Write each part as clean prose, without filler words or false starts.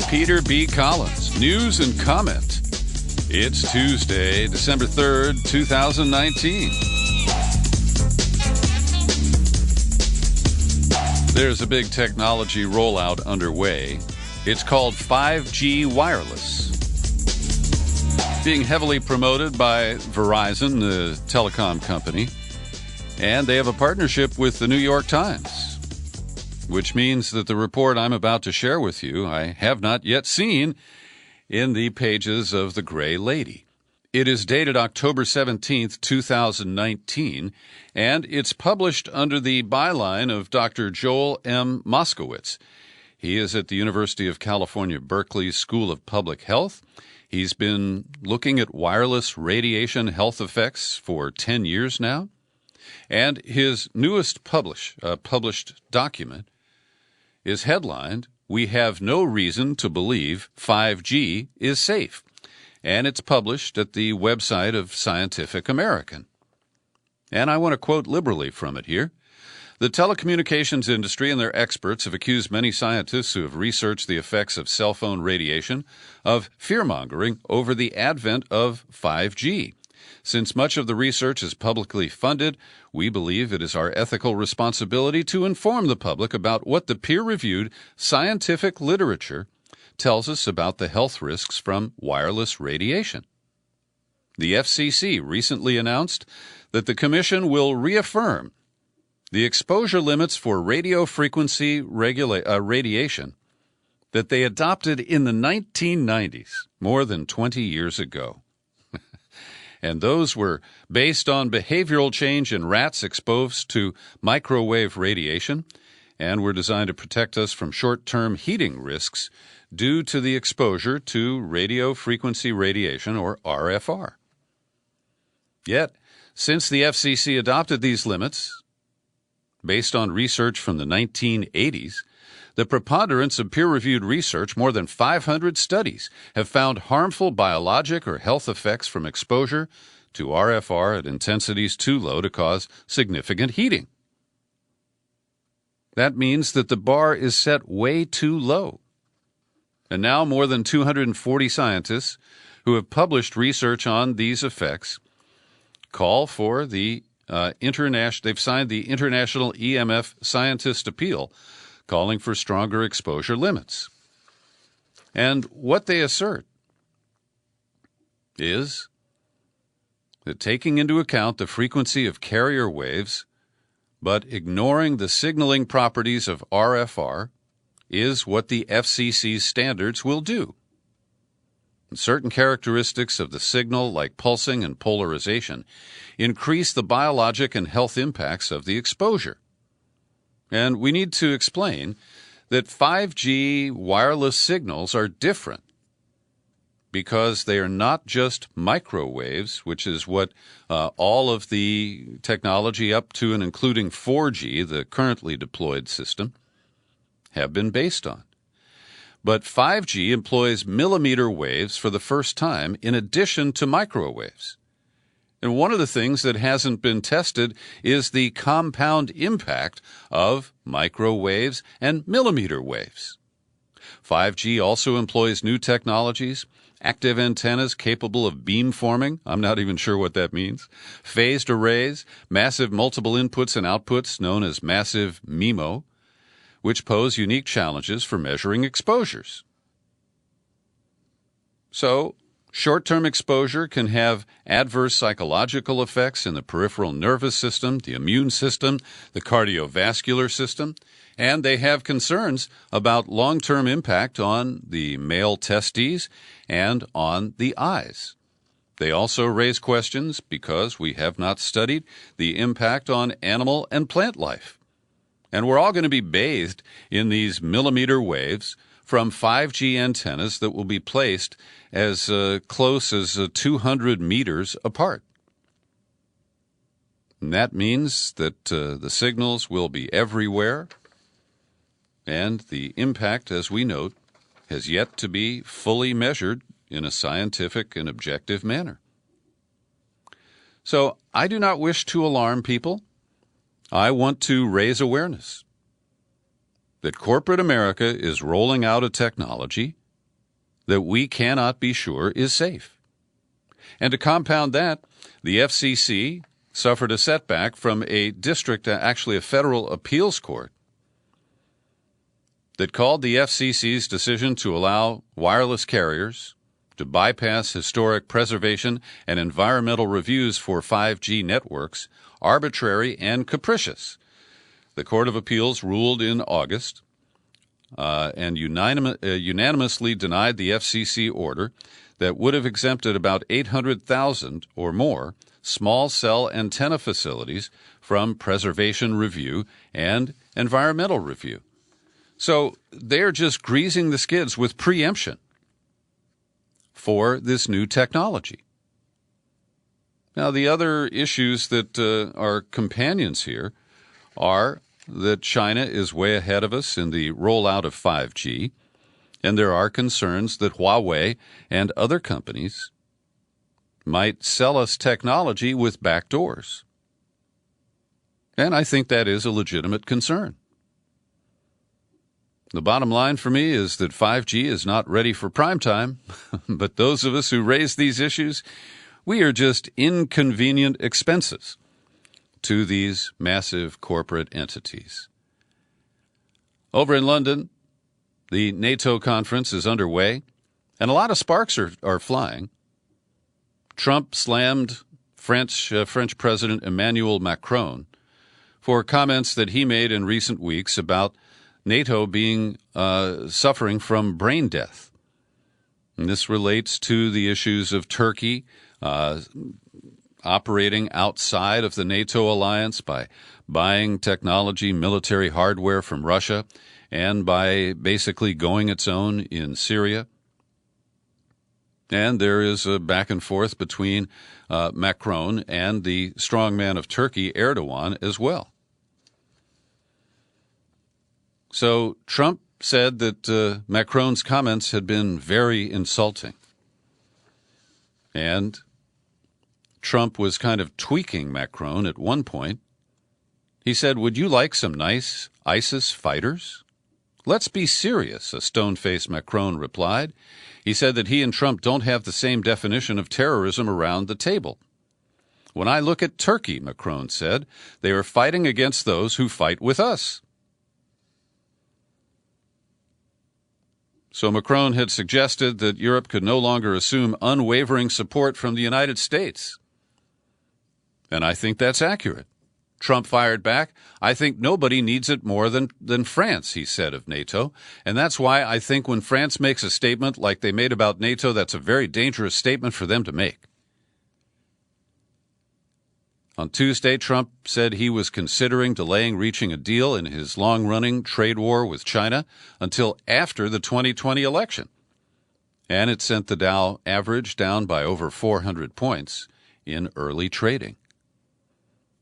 Peter B. Collins, news and comment. It's Tuesday, December 3rd, 2019. There's a big technology rollout underway. It's called 5G wireless. Being heavily promoted by Verizon, the telecom company, and they have a partnership with the New York Times, which means that the report I'm about to share with you I have not yet seen in the pages of the Gray Lady. It is dated October 17th, 2019, and it's published under the byline of Dr. Joel M. Moskowitz. He is at the University of California, Berkeley School of Public Health. He's been looking at wireless radiation health effects for 10 years now, and his newest published document is headlined, "We have no reason to believe 5G is safe," and it's published at the website of Scientific American. And I want to quote liberally from it here. "The telecommunications industry and their experts have accused many scientists who have researched the effects of cell phone radiation of fear-mongering over the advent of 5G. Since much of the research is publicly funded, we believe it is our ethical responsibility to inform the public about what the peer-reviewed scientific literature tells us about the health risks from wireless radiation." The FCC recently announced that the Commission will reaffirm the exposure limits for radio frequency radiation that they adopted in the 1990s, more than 20 years ago. And those were based on behavioral change in rats exposed to microwave radiation and were designed to protect us from short-term heating risks due to the exposure to radio frequency radiation, or RFR. Yet, since the FCC adopted these limits, based on research from the 1980s, the preponderance of peer-reviewed research, more than 500 studies, have found harmful biologic or health effects from exposure to RFR at intensities too low to cause significant heating. That means that the bar is set way too low. And now more than 240 scientists who have published research on these effects call for they've signed the International EMF Scientist Appeal, calling for stronger exposure limits. And what they assert is that taking into account the frequency of carrier waves, but ignoring the signaling properties of RFR, is what the FCC's standards will do. Certain characteristics of the signal, like pulsing and polarization, increase the biologic and health impacts of the exposure. And we need to explain that 5G wireless signals are different because they are not just microwaves, which is what all of the technology up to and including 4G, the currently deployed system, have been based on. But 5G employs millimeter waves for the first time in addition to microwaves. And one of the things that hasn't been tested is the compound impact of microwaves and millimeter waves. 5G also employs new technologies, active antennas capable of beamforming, I'm not even sure what that means, phased arrays, massive multiple inputs and outputs known as massive MIMO, which pose unique challenges for measuring exposures. So, short-term exposure can have adverse psychological effects in the peripheral nervous system, the immune system, the cardiovascular system, and they have concerns about long-term impact on the male testes and on the eyes. They also raise questions because we have not studied the impact on animal and plant life. And we're all going to be bathed in these millimeter waves from 5G antennas that will be placed as close as 200 meters apart. And that means that the signals will be everywhere, and the impact, as we note, has yet to be fully measured in a scientific and objective manner. So I do not wish to alarm people. I want to raise awareness that corporate America is rolling out a technology, that we cannot be sure is safe. And to compound that, the FCC suffered a setback from a federal appeals court, that called the FCC's decision to allow wireless carriers to bypass historic preservation and environmental reviews for 5G networks arbitrary and capricious. The Court of Appeals ruled in August and unanimously denied the FCC order that would have exempted about 800,000 or more small cell antenna facilities from preservation review and environmental review. So they're just greasing the skids with preemption for this new technology. Now, the other issues that are companions here are that China is way ahead of us in the rollout of 5G, and there are concerns that Huawei and other companies might sell us technology with backdoors. And I think that is a legitimate concern. The bottom line for me is that 5G is not ready for prime time, but those of us who raise these issues, we are just inconvenient expenses to these massive corporate entities. Over in London, the NATO conference is underway, and a lot of sparks are flying. Trump slammed French President Emmanuel Macron for comments that he made in recent weeks about NATO being suffering from brain death. And this relates to the issues of Turkey operating outside of the NATO alliance by buying technology, military hardware from Russia, and by basically going its own in Syria. And there is a back and forth between Macron and the strongman of Turkey, Erdogan, as well. So Trump said that Macron's comments had been very insulting. And Trump was kind of tweaking Macron at one point. He said, "Would you like some nice ISIS fighters?" "Let's be serious," a stone-faced Macron replied. He said that he and Trump don't have the same definition of terrorism around the table. "When I look at Turkey," Macron said, "they are fighting against those who fight with us." So Macron had suggested that Europe could no longer assume unwavering support from the United States. And I think that's accurate. Trump fired back, "I think nobody needs it more than France," he said of NATO. And that's why I think when France makes a statement like they made about NATO, that's a very dangerous statement for them to make. On Tuesday, Trump said he was considering delaying reaching a deal in his long-running trade war with China until after the 2020 election. And it sent the Dow average down by over 400 points in early trading.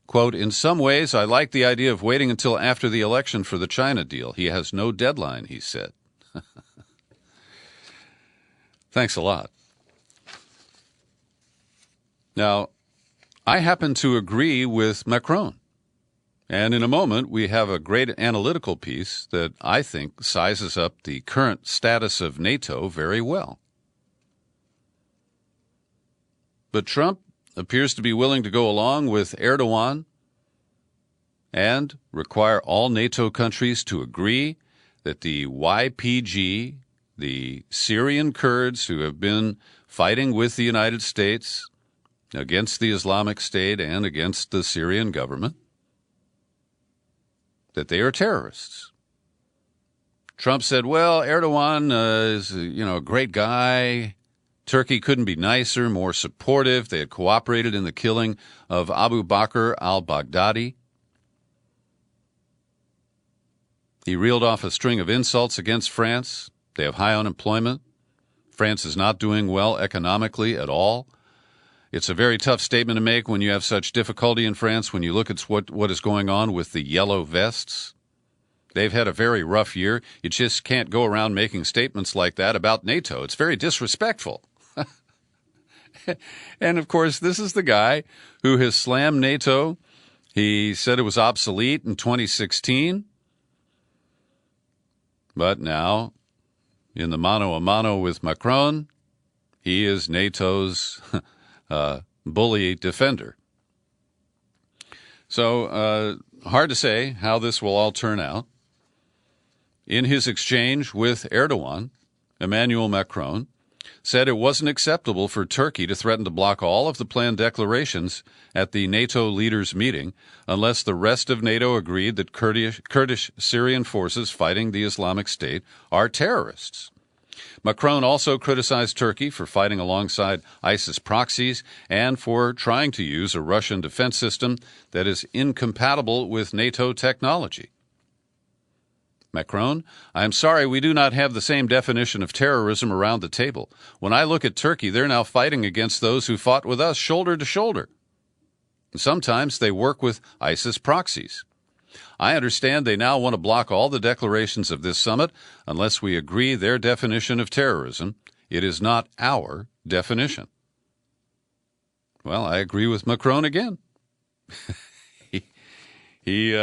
Quote, "In some ways, I like the idea of waiting until after the election for the China deal. He has no deadline," he said. Thanks a lot. Now, I happen to agree with Macron. And in a moment, we have a great analytical piece that I think sizes up the current status of NATO very well. But Trump appears to be willing to go along with Erdogan and require all NATO countries to agree that the YPG, the Syrian Kurds who have been fighting with the United States against the Islamic State and against the Syrian government, that they are terrorists. Trump said, well, Erdogan is a great guy. Turkey couldn't be nicer, more supportive. They had cooperated in the killing of Abu Bakr al-Baghdadi. He reeled off a string of insults against France. They have high unemployment. France is not doing well economically at all. It's a very tough statement to make when you have such difficulty in France, when you look at what is going on with the yellow vests. They've had a very rough year. You just can't go around making statements like that about NATO. It's very disrespectful. And, of course, this is the guy who has slammed NATO. He said it was obsolete in 2016. But now in the mano-a-mano with Macron, he is NATO's bully defender. So hard to say how this will all turn out. In his exchange with Erdogan, Emmanuel Macron said it wasn't acceptable for Turkey to threaten to block all of the planned declarations at the NATO leaders' meeting unless the rest of NATO agreed that Kurdish Syrian forces fighting the Islamic State are terrorists. Macron also criticized Turkey for fighting alongside ISIS proxies and for trying to use a Russian defense system that is incompatible with NATO technology. Macron, I am sorry we do not have the same definition of terrorism around the table. When I look at Turkey, they're now fighting against those who fought with us shoulder to shoulder. Sometimes they work with ISIS proxies. I understand they now want to block all the declarations of this summit unless we agree their definition of terrorism. It is not our definition. Well, I agree with Macron again. He's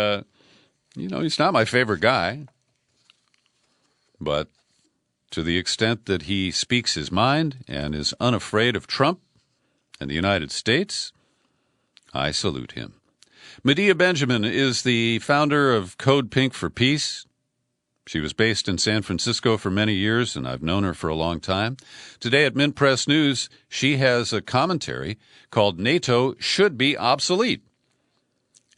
not my favorite guy. But to the extent that he speaks his mind and is unafraid of Trump and the United States, I salute him. Medea Benjamin is the founder of Code Pink for Peace. She was based in San Francisco for many years, and I've known her for a long time. Today at Mint Press News, she has a commentary called NATO Should Be Obsolete.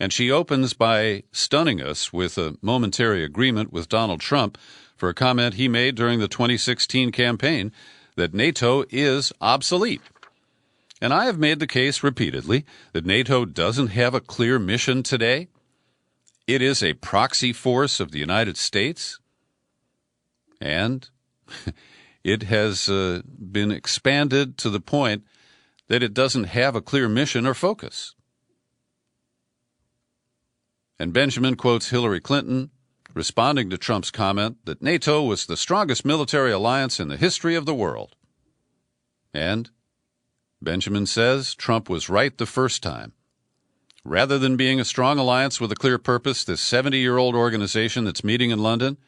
And she opens by stunning us with a momentary agreement with Donald Trump for a comment he made during the 2016 campaign that NATO is obsolete. And I have made the case repeatedly that NATO doesn't have a clear mission today. It is a proxy force of the United States, and it has been expanded to the point that it doesn't have a clear mission or focus. And Benjamin quotes Hillary Clinton, responding to Trump's comment that NATO was the strongest military alliance in the history of the world. And Benjamin says Trump was right the first time. Rather than being a strong alliance with a clear purpose, this 70-year-old organization that's meeting in London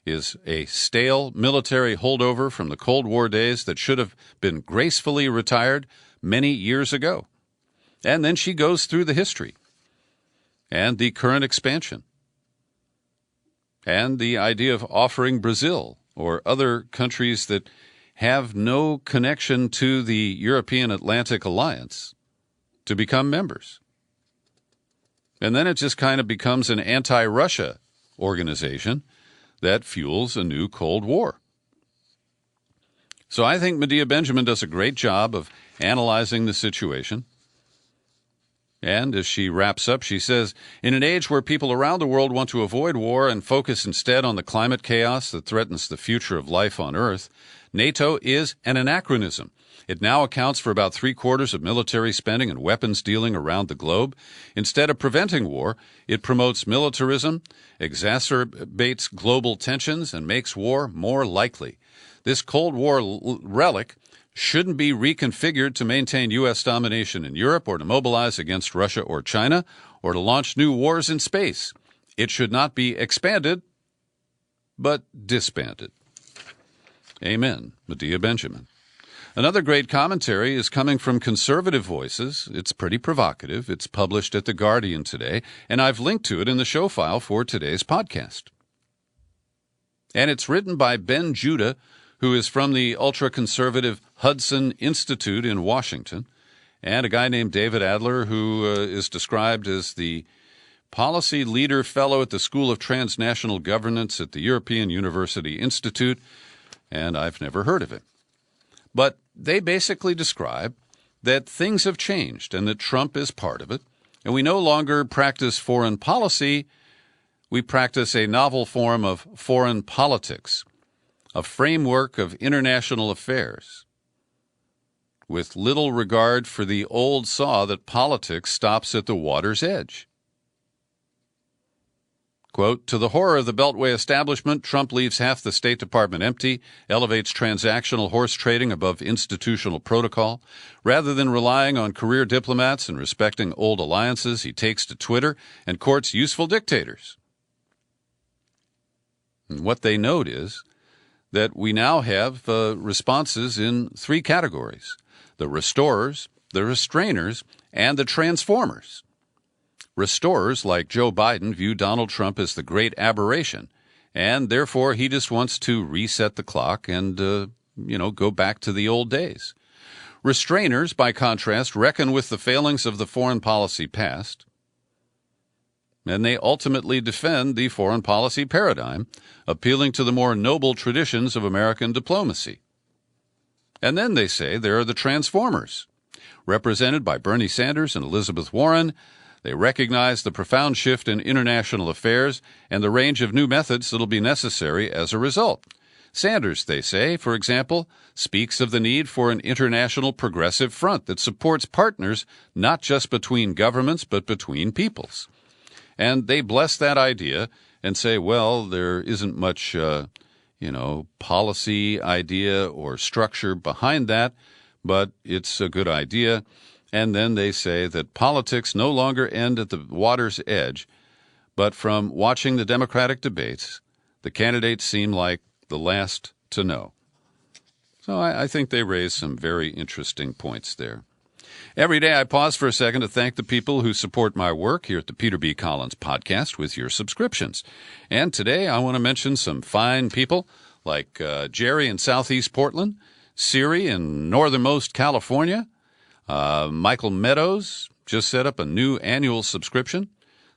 is a stale military holdover from the Cold War days that should have been gracefully retired many years ago. And then she goes through the history and the current expansion and the idea of offering Brazil or other countries that have no connection to the European Atlantic Alliance to become members. And then it just kind of becomes an anti-Russia organization that fuels a new Cold War. So I think Medea Benjamin does a great job of analyzing the situation. And as she wraps up, she says, in an age where people around the world want to avoid war and focus instead on the climate chaos that threatens the future of life on Earth, NATO is an anachronism. It now accounts for about 3/4 of military spending and weapons dealing around the globe. Instead of preventing war, it promotes militarism, exacerbates global tensions, and makes war more likely. This Cold War relic shouldn't be reconfigured to maintain U.S. domination in Europe or to mobilize against Russia or China or to launch new wars in space. It should not be expanded, but disbanded. Amen, Medea Benjamin. Another great commentary is coming from conservative voices. It's pretty provocative. It's published at The Guardian today, and I've linked to it in the show file for today's podcast. And it's written by Ben Judah, who is from the ultra-conservative Hudson Institute in Washington, and a guy named David Adler, who is described as the Policy Leader Fellow at the School of Transnational Governance at the European University Institute, and I've never heard of it. But they basically describe that things have changed and that Trump is part of it, and we no longer practice foreign policy, we practice a novel form of foreign politics, a framework of international affairs, with little regard for the old saw that politics stops at the water's edge. Quote, to the horror of the Beltway establishment, Trump leaves half the State Department empty, elevates transactional horse trading above institutional protocol. Rather than relying on career diplomats and respecting old alliances, he takes to Twitter and courts useful dictators. And what they note is that we now have responses in three categories: the restorers, the restrainers, and the transformers. Restorers, like Joe Biden, view Donald Trump as the great aberration, and therefore he just wants to reset the clock and, go back to the old days. Restrainers, by contrast, reckon with the failings of the foreign policy past, and they ultimately defend the foreign policy paradigm, appealing to the more noble traditions of American diplomacy. And then they say there are the transformers, represented by Bernie Sanders and Elizabeth Warren. They recognize the profound shift in international affairs and the range of new methods that will be necessary as a result. Sanders, they say, for example, speaks of the need for an international progressive front that supports partners not just between governments but between peoples. And they bless that idea and say, well, there isn't much, policy idea or structure behind that, but it's a good idea. And then they say that politics no longer end at the water's edge, but from watching the Democratic debates, the candidates seem like the last to know. So I think they raise some very interesting points there. Every day I pause for a second to thank the people who support my work here at the Peter B. Collins Podcast with your subscriptions. And today I want to mention some fine people like Jerry in Southeast Portland, Siri in northernmost California, Michael Meadows just set up a new annual subscription.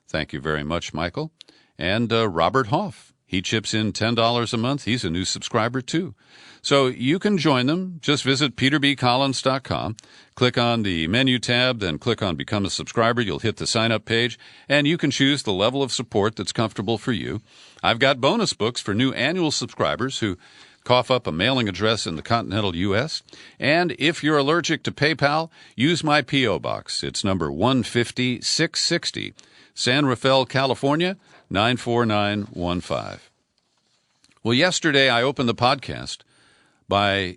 Thank you very much, Michael. And Robert Hoff. He chips in $10 a month. He's a new subscriber, too. So you can join them. Just visit peterbcollins.com. Click on the menu tab, then click on Become a Subscriber. You'll hit the sign-up page, and you can choose the level of support that's comfortable for you. I've got bonus books for new annual subscribers who cough up a mailing address in the continental U.S. And if you're allergic to PayPal, use my P.O. Box. It's number 150-660, San Rafael, California, 94915. Well, yesterday I opened the podcast by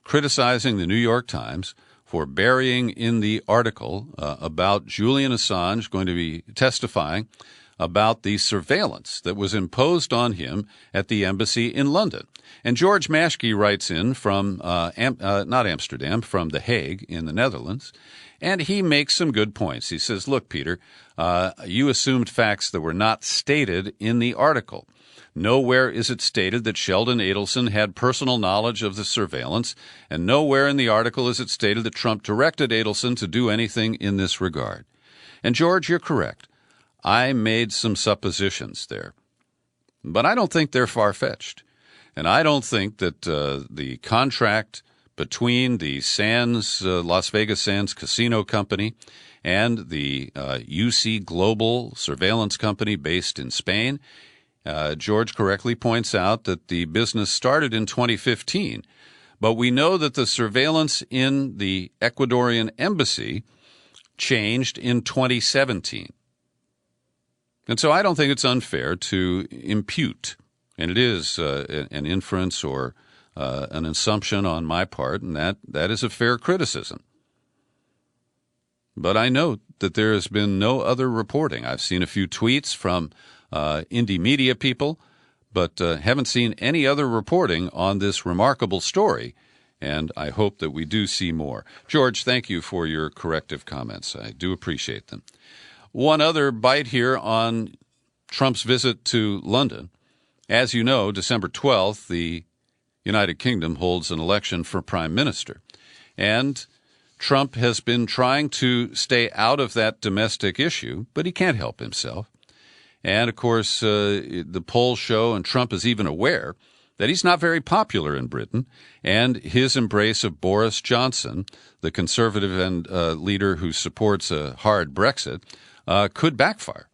criticizing the New York Times for burying in the article about Julian Assange going to be testifying about the surveillance that was imposed on him at the embassy in London. And George Maschke writes in from, not Amsterdam, from The Hague in the Netherlands, and he makes some good points. He says, look, Peter, you assumed facts that were not stated in the article. Nowhere is it stated that Sheldon Adelson had personal knowledge of the surveillance, and nowhere in the article is it stated that Trump directed Adelson to do anything in this regard. And, George, you're correct. I made some suppositions there. But I don't think they're far-fetched. And I don't think that the contract between the Las Vegas Sands Casino Company and the UC Global surveillance company based in Spain, George correctly points out that the business started in 2015, but we know that the surveillance in the Ecuadorian embassy changed in 2017. And so I don't think it's unfair to impute, and it is an inference or an assumption on my part, and that is a fair criticism. But I note that there has been no other reporting. I've seen a few tweets from indie media people, but haven't seen any other reporting on this remarkable story, and I hope that we do see more. George, thank you for your corrective comments. I do appreciate them. One other bite here on Trump's visit to London. As you know, December 12th, the United Kingdom holds an election for prime minister, and Trump has been trying to stay out of that domestic issue, but he can't help himself. And, of course, the polls show, and Trump is even aware, that he's not very popular in Britain, and his embrace of Boris Johnson, the conservative and leader who supports a hard Brexit, could backfire.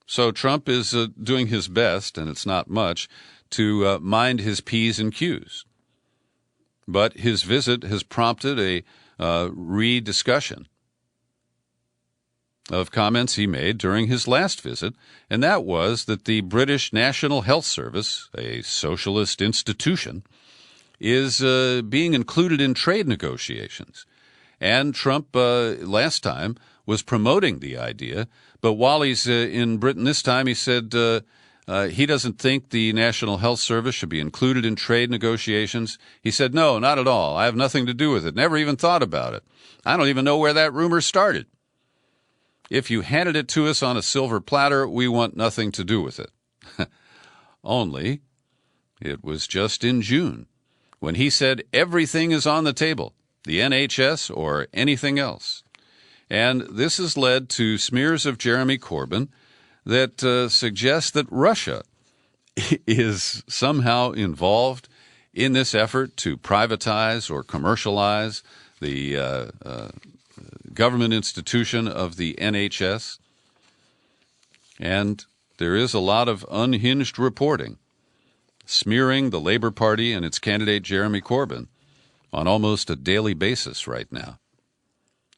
So Trump is doing his best, and it's not much, to mind his P's and Q's. But his visit has prompted a rediscussion of comments he made during his last visit, and that was that the British National Health Service, a socialist institution, is being included in trade negotiations. And Trump, last time, was promoting the idea, but while he's in Britain this time, he said, he doesn't think the National Health Service should be included in trade negotiations. He said, no, not at all. I have nothing to do with it. Never even thought about it. I don't even know where that rumor started. If you handed it to us on a silver platter, we want nothing to do with it. Only it was just in June when he said everything is on the table, the NHS or anything else. And this has led to smears of Jeremy Corbyn that suggest that Russia is somehow involved in this effort to privatize or commercialize the government institution of the NHS. And there is a lot of unhinged reporting smearing the Labour Party and its candidate Jeremy Corbyn on almost a daily basis right now.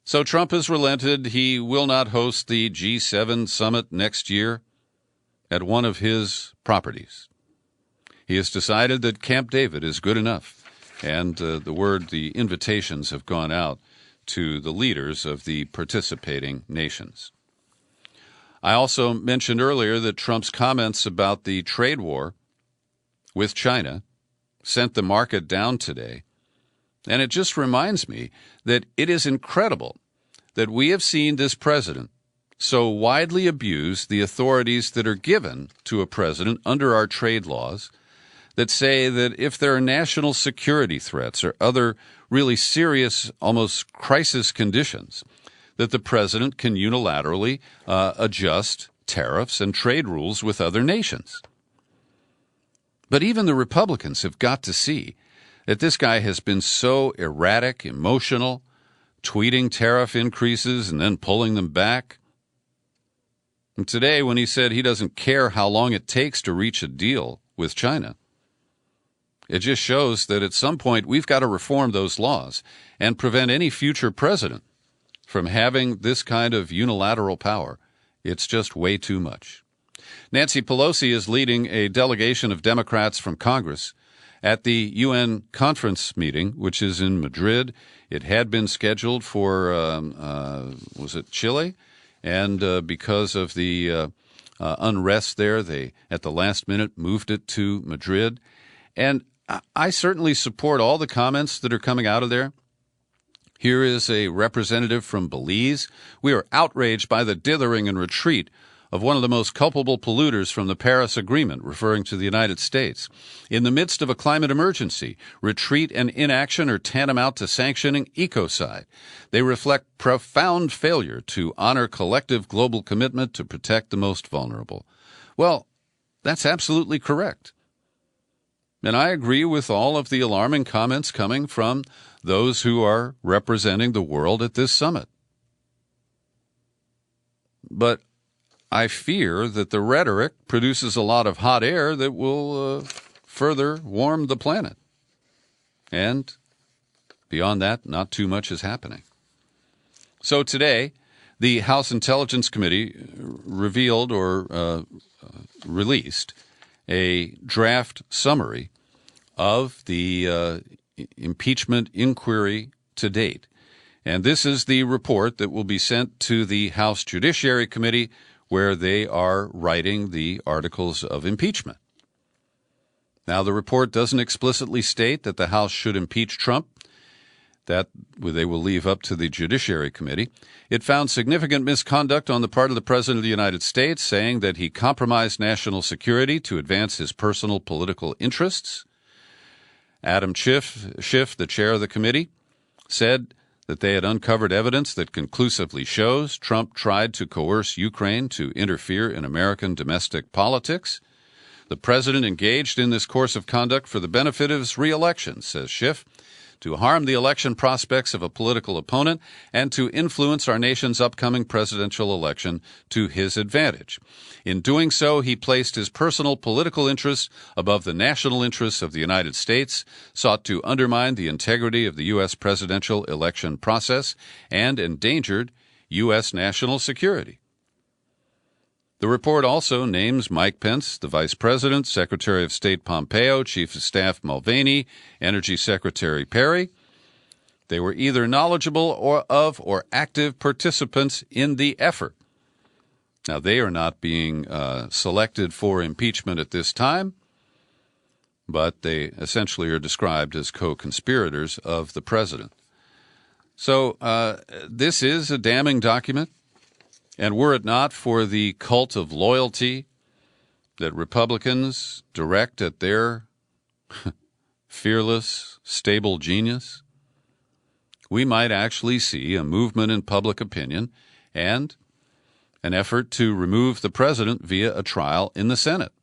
So Trump has relented. He will not host the G7 summit next year at one of his properties. He has decided that Camp David is good enough, and the invitations have gone out to the leaders of the participating nations. I also mentioned earlier that Trump's comments about the trade war with China sent the market down today. And it just reminds me that it is incredible that we have seen this president so widely abuse the authorities that are given to a president under our trade laws that say that if there are national security threats or other really serious, almost crisis conditions, that the president can unilaterally adjust tariffs and trade rules with other nations. But even the Republicans have got to see that this guy has been so erratic, emotional, tweeting tariff increases and then pulling them back. And today, when he said he doesn't care how long it takes to reach a deal with China, it just shows that at some point we've got to reform those laws and prevent any future president from having this kind of unilateral power. It's just way too much. Nancy Pelosi is leading a delegation of Democrats from Congress at the UN conference meeting, which is in Madrid. It had been scheduled for, was it Chile? And because of the unrest there, they, at the last minute, moved it to Madrid. And I certainly support all the comments that are coming out of there. Here is a representative from Belize. We are outraged by the dithering and retreat of one of the most culpable polluters from the Paris Agreement, referring to the United States. In the midst of a climate emergency, retreat and inaction are tantamount to sanctioning ecocide. They reflect profound failure to honor collective global commitment to protect the most vulnerable. Well, that's absolutely correct. And I agree with all of the alarming comments coming from those who are representing the world at this summit. But I fear that the rhetoric produces a lot of hot air that will further warm the planet. And beyond that, not too much is happening. So today, the House Intelligence Committee revealed or released a draft summary of the impeachment inquiry to date. And this is the report that will be sent to the House Judiciary Committee, where they are writing the articles of impeachment. Now, the report doesn't explicitly state that the House should impeach Trump. That they will leave up to the Judiciary Committee. It found significant misconduct on the part of the President of the United States, saying that he compromised national security to advance his personal political interests. Adam Schiff, the chair of the committee, said that they had uncovered evidence that conclusively shows Trump tried to coerce Ukraine to interfere in American domestic politics. The president engaged in this course of conduct for the benefit of his re-election, says Schiff, to harm the election prospects of a political opponent and to influence our nation's upcoming presidential election to his advantage. In doing so, he placed his personal political interests above the national interests of the United States, sought to undermine the integrity of the U.S. presidential election process, and endangered U.S. national security. The report also names Mike Pence, the Vice President, Secretary of State Pompeo, Chief of Staff Mulvaney, Energy Secretary Perry. They were either knowledgeable or active participants in the effort. Now, they are not being selected for impeachment at this time, but they essentially are described as co-conspirators of the president. So this is a damning document, and were it not for the cult of loyalty that Republicans direct at their fearless, stable genius, we might actually see a movement in public opinion and an effort to remove the president via a trial in the Senate.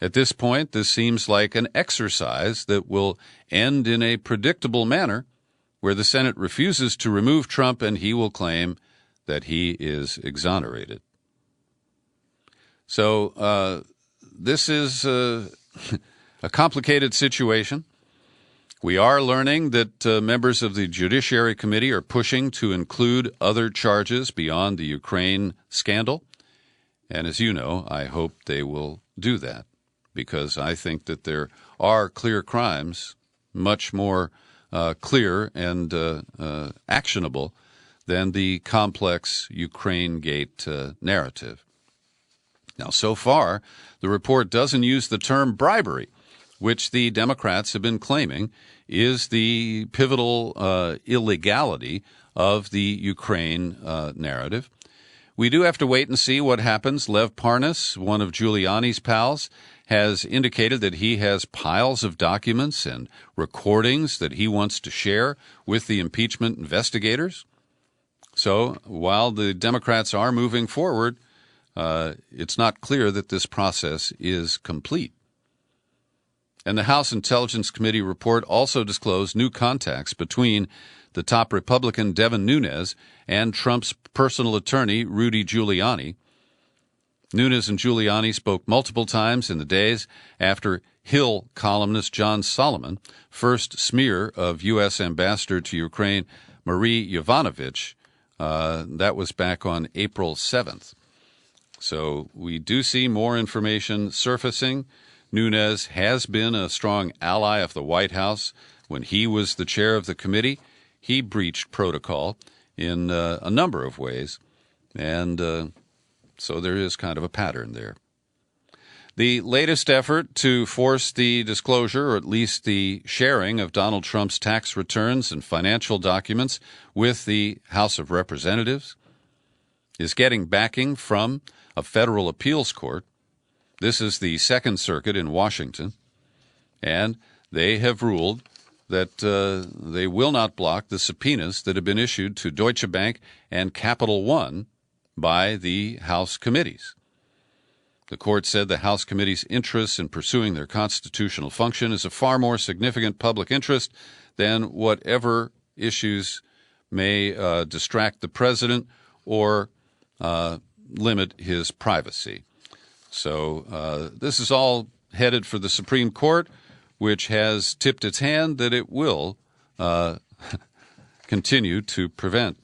At this point, this seems like an exercise that will end in a predictable manner, where the Senate refuses to remove Trump and he will claim that he is exonerated. So this is a complicated situation. We are learning that members of the Judiciary Committee are pushing to include other charges beyond the Ukraine scandal. And as you know, I hope they will do that, because I think that there are clear crimes, much more clear and actionable than the complex Ukraine-gate narrative. Now, so far, the report doesn't use the term bribery, which the Democrats have been claiming is the pivotal illegality of the Ukraine narrative. We do have to wait and see what happens. Lev Parnas, one of Giuliani's pals, has indicated that he has piles of documents and recordings that he wants to share with the impeachment investigators. So while the Democrats are moving forward, it's not clear that this process is complete. And the House Intelligence Committee report also disclosed new contacts between the top Republican Devin Nunes and Trump's personal attorney, Rudy Giuliani. Nunes and Giuliani spoke multiple times in the days after Hill columnist John Solomon first smear of U.S. Ambassador to Ukraine Marie Yovanovitch. That was back on April 7th. So we do see more information surfacing. Nunes has been a strong ally of the White House. When he was the chair of the committee, he breached protocol in a number of ways, and so there is kind of a pattern there. The latest effort to force the disclosure, or at least the sharing, of Donald Trump's tax returns and financial documents with the House of Representatives is getting backing from a federal appeals court. This is the Second Circuit in Washington, and they have ruled that they will not block the subpoenas that have been issued to Deutsche Bank and Capital One by the House committees. The court said the House committees' interest in pursuing their constitutional function is a far more significant public interest than whatever issues may distract the president or limit his privacy. So this is all headed for the Supreme Court, which has tipped its hand that it will continue to prevent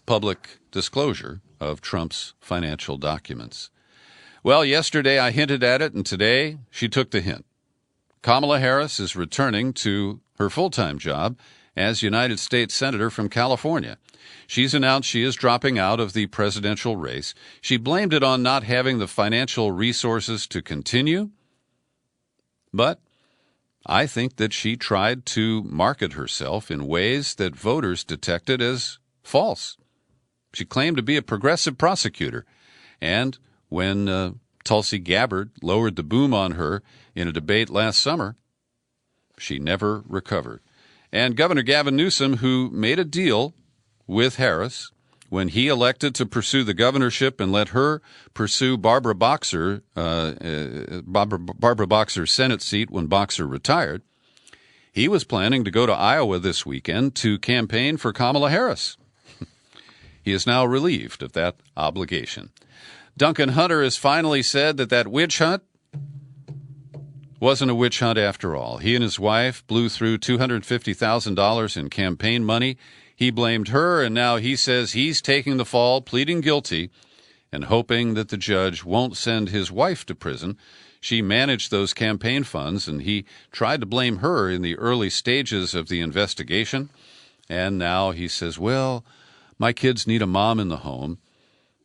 public disclosure of Trump's financial documents. Well, yesterday I hinted at it, and today she took the hint. Kamala Harris is returning to her full-time job as United States Senator from California. She's announced she is dropping out of the presidential race. She blamed it on not having the financial resources to continue, but I think that she tried to market herself in ways that voters detected as false. She claimed to be a progressive prosecutor, and when Tulsi Gabbard lowered the boom on her in a debate last summer, she never recovered. And Governor Gavin Newsom, who made a deal with Harris when he elected to pursue the governorship and let her pursue Barbara Boxer's Senate seat when Boxer retired, he was planning to go to Iowa this weekend to campaign for Kamala Harris. He is now relieved of that obligation. Duncan Hunter has finally said that witch hunt wasn't a witch hunt after all. He and his wife blew through $250,000 in campaign money. He blamed her, and now he says he's taking the fall, pleading guilty, and hoping that the judge won't send his wife to prison. She managed those campaign funds, and he tried to blame her in the early stages of the investigation. And now he says, well, my kids need a mom in the home.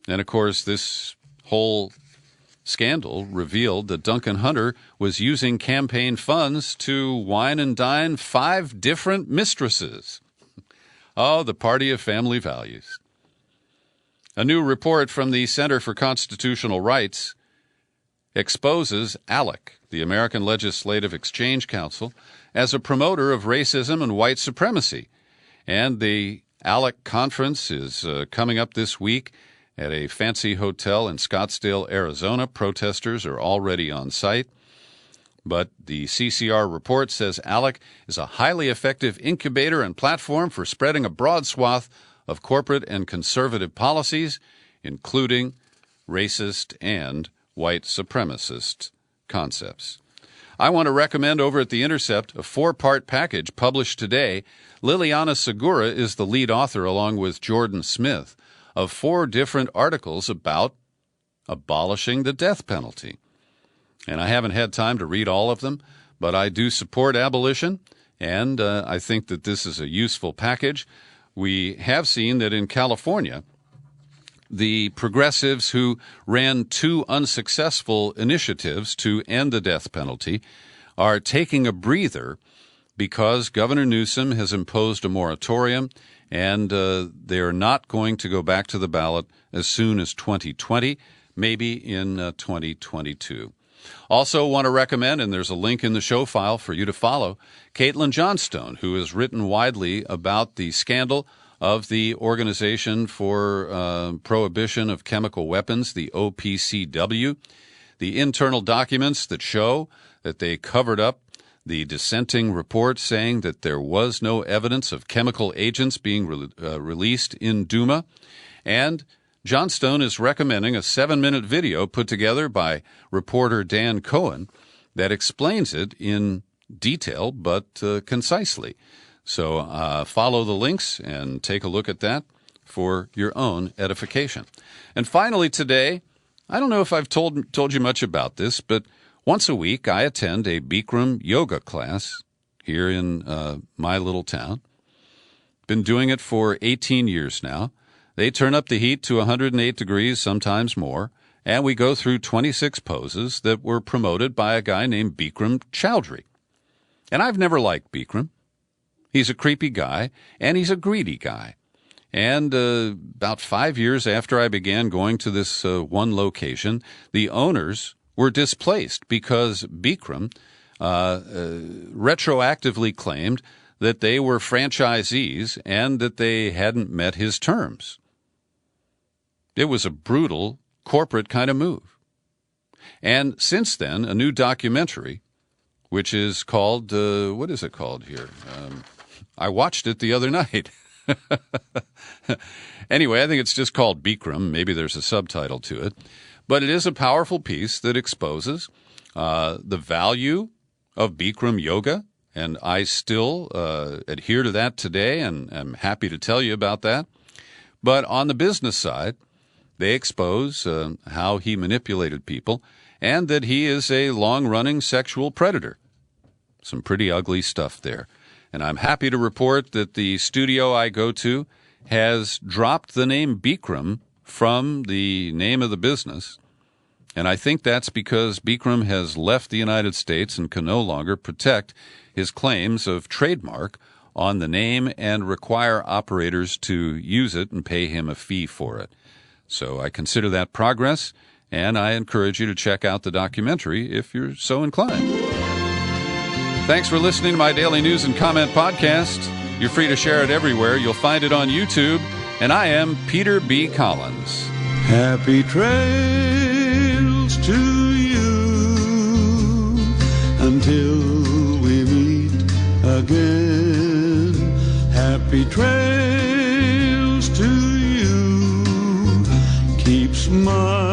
And, of course, this whole scandal revealed that Duncan Hunter was using campaign funds to wine and dine 5 different mistresses. Oh, the party of family values. A new report from the Center for Constitutional Rights exposes ALEC, the American Legislative Exchange Council, as a promoter of racism and white supremacy. And the ALEC conference is coming up this week at a fancy hotel in Scottsdale, Arizona. Protesters are already on site. But the CCR report says ALEC is a highly effective incubator and platform for spreading a broad swath of corporate and conservative policies, including racist and white supremacist concepts. I want to recommend over at The Intercept a 4-part package published today. Liliana Segura is the lead author, along with Jordan Smith, of 4 different articles about abolishing the death penalty. And I haven't had time to read all of them, but I do support abolition, and I think that this is a useful package. We have seen that in California, the progressives who ran 2 unsuccessful initiatives to end the death penalty are taking a breather because Governor Newsom has imposed a moratorium, and they are not going to go back to the ballot as soon as 2020, maybe in 2022. Also want to recommend, and there's a link in the show file for you to follow, Caitlin Johnstone, who has written widely about the scandal of the Organization for Prohibition of Chemical Weapons, the OPCW, the internal documents that show that they covered up the dissenting report saying that there was no evidence of chemical agents being released in Duma. And Johnstone is recommending a 7-minute video put together by reporter Dan Cohen that explains it in detail but concisely. So follow the links and take a look at that for your own edification. And finally today, I don't know if I've told you much about this, but once a week I attend a Bikram yoga class here in my little town. Been doing it for 18 years now. They turn up the heat to 108 degrees, sometimes more, and we go through 26 poses that were promoted by a guy named Bikram Chowdhury. And I've never liked Bikram. He's a creepy guy, and he's a greedy guy. And about 5 years after I began going to this one location, the owners were displaced because Bikram retroactively claimed that they were franchisees and that they hadn't met his terms. It was a brutal corporate kind of move. And since then, a new documentary, which is called, what is it called here? I watched it the other night. Anyway, I think it's just called Bikram. Maybe there's a subtitle to it. But it is a powerful piece that exposes the value of Bikram yoga, and I still adhere to that today, and I'm happy to tell you about that. But on the business side, they expose how he manipulated people and that he is a long-running sexual predator. Some pretty ugly stuff there. And I'm happy to report that the studio I go to has dropped the name Bikram from the name of the business. And I think that's because Bikram has left the United States and can no longer protect his claims of trademark on the name and require operators to use it and pay him a fee for it. So I consider that progress, and I encourage you to check out the documentary if you're so inclined. Thanks for listening to my daily news and comment podcast. You're free to share it everywhere. You'll find it on YouTube. And I am Peter B. Collins. Happy trails to you until we meet again. Happy trails to you. Keep smiling.